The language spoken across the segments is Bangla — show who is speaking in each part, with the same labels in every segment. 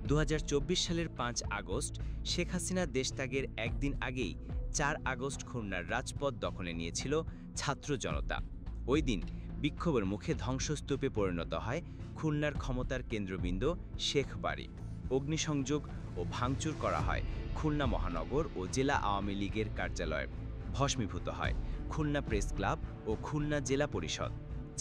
Speaker 1: 2024 সালের 5 আগস্ট শেখ হাসিনা দেশত্যাগের একদিন আগেই 4 আগস্ট খুলনার রাজপথ দখলে নিয়েছিল ছাত্র জনতা। ওই দিন বিক্ষোভের মুখে ধ্বংসস্তূপে পরিণত হয় খুলনার ক্ষমতার কেন্দ্রবিন্দু শেখ বাড়ি। অগ্নিসংযোগ ও ভাঙচুর করা হয় খুলনা মহানগর ও জেলা আওয়ামী লীগের কার্যালয়। ভস্মীভূত হয় খুলনা প্রেস ক্লাব ও খুলনা জেলা পরিষদ।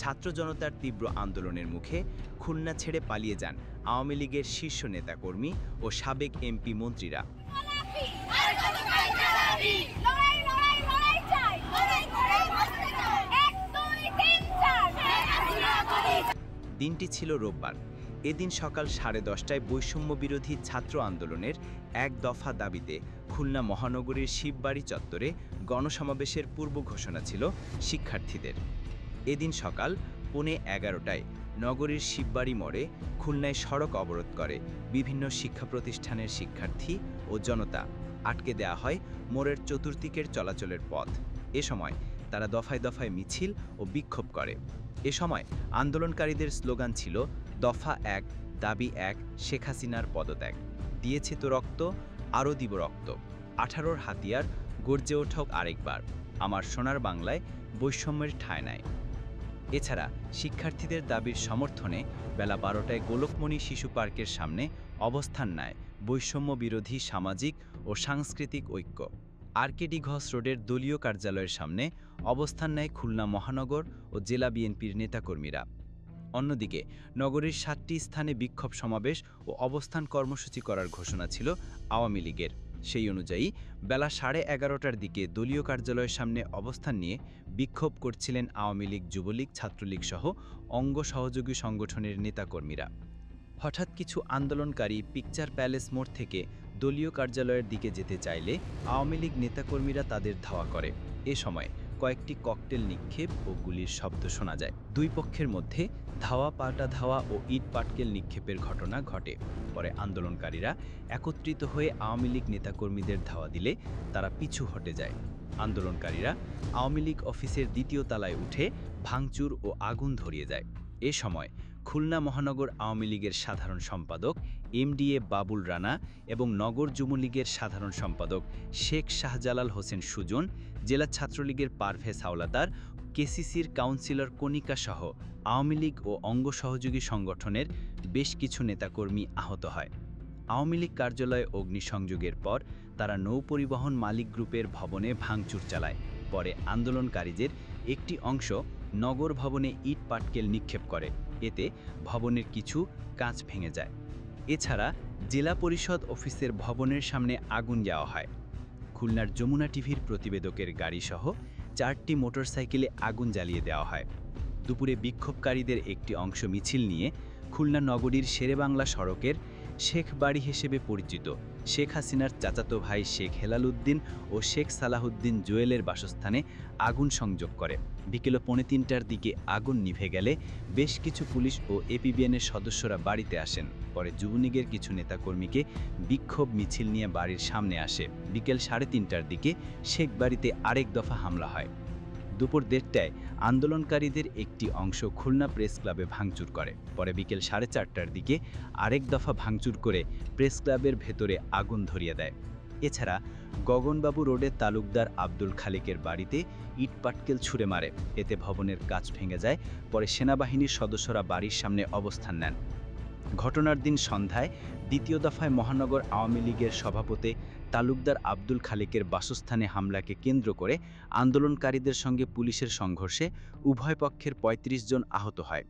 Speaker 1: ছাত্র জনতার তীব্র আন্দোলনের মুখে খুলনা ছেড়ে পালিয়ে যান আওয়ামী লীগের শীর্ষ নেতাকর্মী ও সাবেক এমপি মন্ত্রীরা। দিনটি ছিল রোববার। এদিন সকাল 10:30টায় বৈষম্য বিরোধী ছাত্র আন্দোলনের এক দফা দাবিতে খুলনা মহানগরীর শিববাড়ি চত্বরে গণসমাবেশের পূর্ব ঘোষণা ছিল শিক্ষার্থীদের। এদিন সকাল 11:15টায় নগরীর শিববাড়ি মোড়ে খুলনায় সড়ক অবরোধ করে বিভিন্ন শিক্ষা প্রতিষ্ঠানের শিক্ষার্থী ও জনতা। আটকে দেয়া হয় মোড়ের চতুর্দিকের চলাচলের পথ। এ সময় তারা দফায় দফায় মিছিল ও বিক্ষোভ করে। এ সময় আন্দোলনকারীদের স্লোগান ছিল দফা 1, দাবি 1, শেখ হাসিনার পদত্যাগ। দিয়েছে তো রক্ত, আরও দিব রক্ত। 18'র হাতিয়ার, গর্জে ওঠক আরেকবার, আমার সোনার বাংলায় বৈষম্যের ঠাঁই নাই। এছাড়া শিক্ষার্থীদের দাবির সমর্থনে বেলা 12টায় গোলকমণি শিশু পার্কের সামনে অবস্থান নেয় বৈষম্য বিরোধী সামাজিক ও সাংস্কৃতিক ঐক্য। আরকেডি ঘোষ রোডের দলীয় কার্যালয়ের সামনে অবস্থান নেয় খুলনা মহানগর ও জেলা বিএনপির নেতাকর্মীরা। অন্যদিকে নগরীর 7টি স্থানে বিক্ষোভ সমাবেশ ও অবস্থান কর্মসূচি করার ঘোষণা ছিল আওয়ামী লীগের। সেই অনুযায়ী বেলা 11:30টার দিকে দলীয় কার্যালয়ের সামনে অবস্থান নিয়ে বিক্ষোভ করছিলেন আওয়ামী লীগ, যুবলীগ, ছাত্রলীগ সহ অঙ্গ সহযোগী সংগঠনের নেতাকর্মীরা। হঠাৎ কিছু আন্দোলনকারী পিকচার প্যালেস মোড় থেকে দলীয় কার্যালয়ের দিকে যেতে চাইলে আওয়ামী লীগ নেতাকর্মীরা তাদের ধাওয়া করে। এ সময় কয়েকটি ককটেল নিক্ষেপ ও গুলির শব্দ শোনা যায়। দুই পক্ষের মধ্যে ধাওয়া পাল্টা ধাওয়া ও ইট পাটকেল নিক্ষেপের ঘটনা ঘটে। পরে আন্দোলনকারীরা একত্রিত হয়ে আওয়ামী লীগ নেতাকর্মীদের ধাওয়া দিলে তারা পিছু হটে যায়। আন্দোলনকারীরা আওয়ামী লীগ অফিসের 2য় তলায় উঠে ভাঙচুর ও আগুন ধরিয়ে যায়। এ সময় খুলনা মহানগর আওয়ামী লীগের সাধারণ সম্পাদক MDA বাবুল রানা এবং নগর যুবলীগের সাধারণ সম্পাদক শেখ শাহজালাল হোসেন সুজন, জেলা ছাত্রলীগের পারভেজ হাওলাদার, KCCর কাউন্সিলর কণিকা সহ আওয়ামী লীগ ও অঙ্গ সহযোগী সংগঠনের বেশ কিছু নেতাকর্মী আহত হয়। আওয়ামী লীগ কার্যালয়ে অগ্নিসংযোগের পর তারা নৌপরিবহন মালিক গ্রুপের ভবনে ভাঙচুর চালায়। পরে আন্দোলনকারীদের একটি অংশ নগর ভবনে ইট পাটকেল নিক্ষেপ করে। এতে ভবনের কিছু কাঁচ ভেঙে যায়। এছাড়া জেলা পরিষদ অফিসের ভবনের সামনে আগুন দেওয়া হয়। খুলনার যমুনা টিভির প্রতিবেদকের গাড়িসহ 4টি মোটরসাইকেলে আগুন জ্বালিয়ে দেওয়া হয়। দুপুরে বিক্ষোভকারীদের একটি অংশ মিছিল নিয়ে খুলনা নগরীর শেরেবাংলা সড়কের শেখ বাড়ি হিসেবে পরিচিত শেখ হাসিনার চাচাতো ভাই শেখ হেলাল উদ্দিন ও শেখ সালাহউদ্দিন জুয়েলের বাসস্থানে আগুন সংযোগ করে। বিকেল 3:45টার দিকে আগুন নিভে গেলে বেশ কিছু পুলিশ ও এপিবিএনের সদস্যরা বাড়িতে আসেন। পরে যুবলীগের কিছু নেতাকর্মীকে বিক্ষোভ মিছিল নিয়ে বাড়ির সামনে আসে। বিকেল 3:30টার দিকে শেখ বাড়িতে আরেক দফা হামলা হয়। দুপুর 1:30টায় আন্দোলনকারীদের একটি অংশ খুলনা প্রেস ক্লাবে ভাঙচুর করে। পরে বিকেল 4:30টার দিকে আরেক দফা ভাঙচুর করে প্রেস ক্লাবের ভেতরে আগুন ধরিয়ে দেয়। এছাড়া গগনবাবু রোডে তালুকদার আব্দুল খালেকের বাড়িতে ইট পাটকেল ছুঁড়ে মারে। এতে ভবনের কাঁচ ভেঙে যায়। পরে সেনাবাহিনীর সদস্যরা বাড়ির সামনে অবস্থান নেন। ঘটনার দিন সন্ধ্যায় 2য় দফায় মহানগর আওয়ামী লীগের সভাপতি তালুকদার আব্দুল খালেকের বাসস্থানে হামলাকে কেন্দ্র করে আন্দোলনকারীদের সঙ্গে পুলিশের সংঘর্ষে উভয় পক্ষের 35 জন আহত হয়।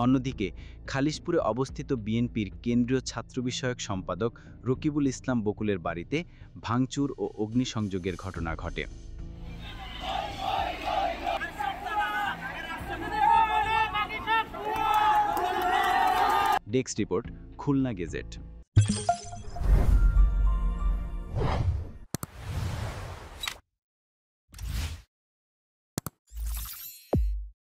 Speaker 1: অন্যদিকে খালিশপুরে অবস্থিত বিএনপির কেন্দ্রীয় ছাত্র বিষয়ক সম্পাদক রকিবুল ইসলাম বকুলের বাড়িতে ভাঙচুর ও অগ্নিসংযোগের ঘটনা ঘটে। Desk report, Khulna gazette.